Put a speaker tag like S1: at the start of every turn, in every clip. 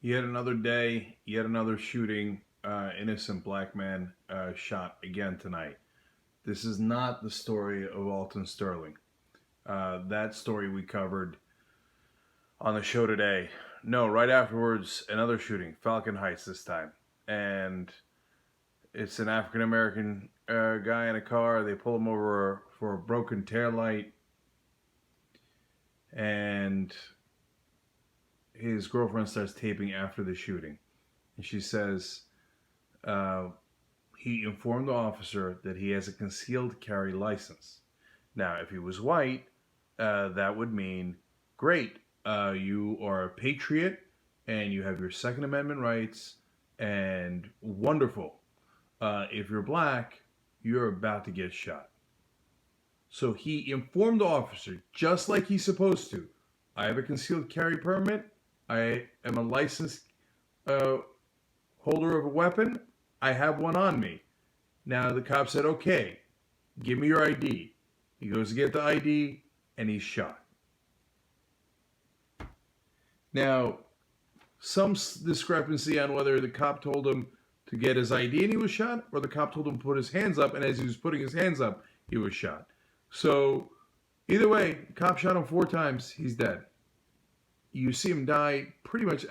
S1: Yet another day, yet another shooting. Innocent black man shot again tonight. This is not the story of Alton Sterling. That story we covered on the show today. No, right afterwards, another shooting, Falcon Heights this time. And it's an African American guy in a car. They pull him over for a broken taillight. And his girlfriend starts taping after the shooting. And she says, he informed the officer that he has a concealed carry license. Now, if he was white, that would mean, great, you are a patriot and you have your Second Amendment rights and wonderful. If you're black, you're about to get shot. So he informed the officer, just like he's supposed to. I have a concealed carry permit. I am a licensed holder of a weapon. I have one on me. Now the cop said, okay, give me your ID. He goes to get the ID and he's shot. Now, some discrepancy on whether the cop told him to get his ID and he was shot, or the cop told him to put his hands up, and as he was putting his hands up, he was shot. So, either way, the cop shot him 4 times, he's dead. You see him die pretty much,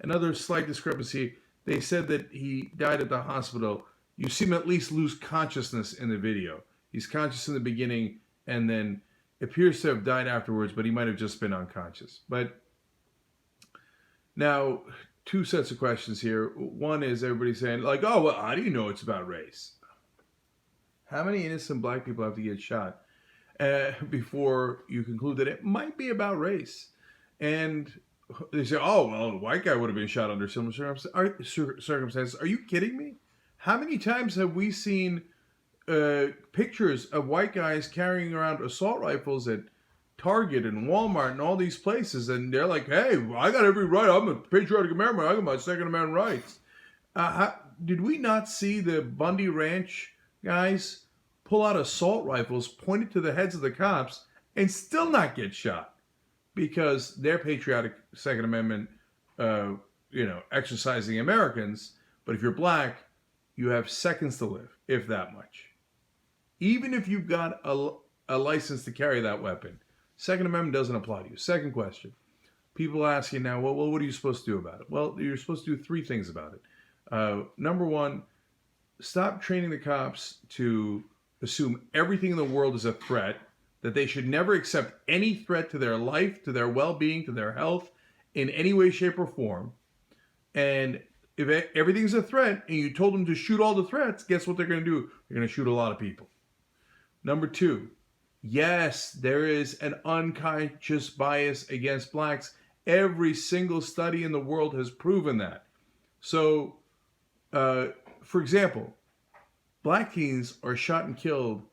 S1: another slight discrepancy, they said that he died at the hospital. You see him at least lose consciousness in the video. He's conscious in the beginning and then appears to have died afterwards, but he might have just been unconscious. But now, 2 sets of questions here. One is everybody saying, like, oh, well, how do you know it's about race? How many innocent black people have to get shot before you conclude that it might be about race? And they say, oh, well, a white guy would have been shot under similar circumstances. Are you kidding me? How many times have we seen pictures of white guys carrying around assault rifles at Target and Walmart and all these places, and they're like, hey, I got every right. I'm a patriotic American. I got my Second Amendment rights. Did we not see the Bundy Ranch guys pull out assault rifles, point it to the heads of the cops, and still not get shot? Because they're patriotic Second Amendment, exercising Americans. But if you're black, you have seconds to live, if that much. Even if you've got a license to carry that weapon, Second Amendment doesn't apply to you. Second question. People ask you now, well, what are you supposed to do about it? Well, you're supposed to do 3 things about it. Number 1, stop training the cops to assume everything in the world is a threat, that they should never accept any threat to their life, to their well-being, to their health, in any way, shape, or form. And if everything's a threat and you told them to shoot all the threats, guess what they're going to do? They're going to shoot a lot of people. Number 2, yes, there is an unconscious bias against blacks. Every single study in the world has proven that. So, for example, black teens are shot and killed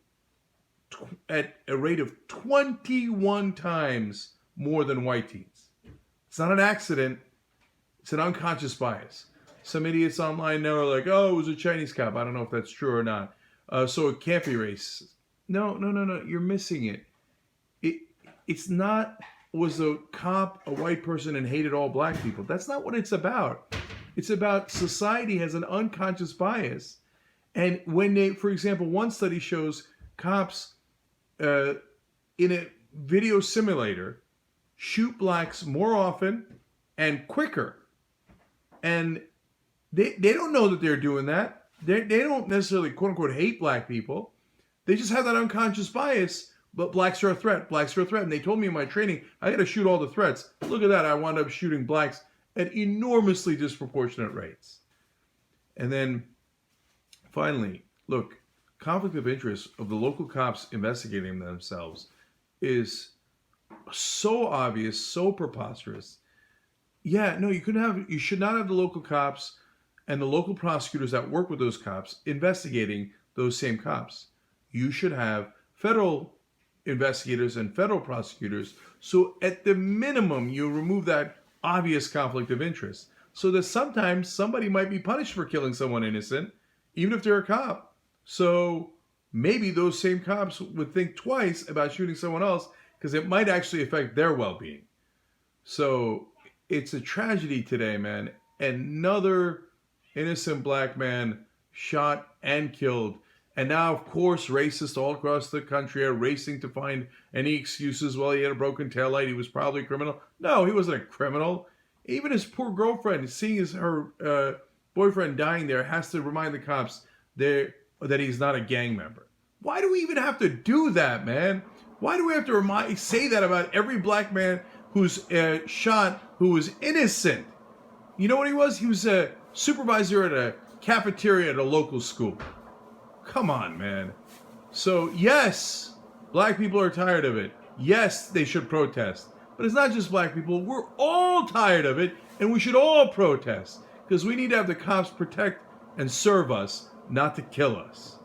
S1: at a rate of 21 times more than white teens. It's not an accident. It's an unconscious bias. Some idiots online now are like, oh, it was a Chinese cop. I don't know if that's true or not. So it can't be racist. No. You're missing it. It's not, was a cop a white person and hated all black people? That's not what it's about. It's about society has an unconscious bias. And when they, for example, one study shows cops in a video simulator shoot blacks more often and quicker. And they don't know that they're doing that. They don't necessarily, quote unquote, hate black people. They just have that unconscious bias, but blacks are a threat. Blacks are a threat. And they told me in my training, I got to shoot all the threats. Look at that. I wound up shooting blacks at enormously disproportionate rates. And then finally, look, conflict of interest of the local cops investigating themselves is so obvious, so preposterous. Yeah, no, you should not have the local cops and the local prosecutors that work with those cops investigating those same cops. You should have federal investigators and federal prosecutors. So at the minimum, you remove that obvious conflict of interest so that sometimes somebody might be punished for killing someone innocent, even if they're a cop. So maybe those same cops would think twice about shooting someone else because it might actually affect their well-being. So it's a tragedy today, man. Another innocent black man shot and killed. And now, of course, racists all across the country are racing to find any excuses. Well, he had a broken taillight. He was probably a criminal. No, he wasn't a criminal. Even his poor girlfriend, seeing her boyfriend dying there, has to remind the cops that he's not a gang member. Why do we even have to do that, man? Why do we have to say that about every black man who's shot who was innocent? You know what he was? He was a supervisor at a cafeteria at a local school. Come on, man. So, yes, black people are tired of it. Yes, they should protest. But it's not just black people. We're all tired of it, and we should all protest. Because we need to have the cops protect and serve us, not to kill us.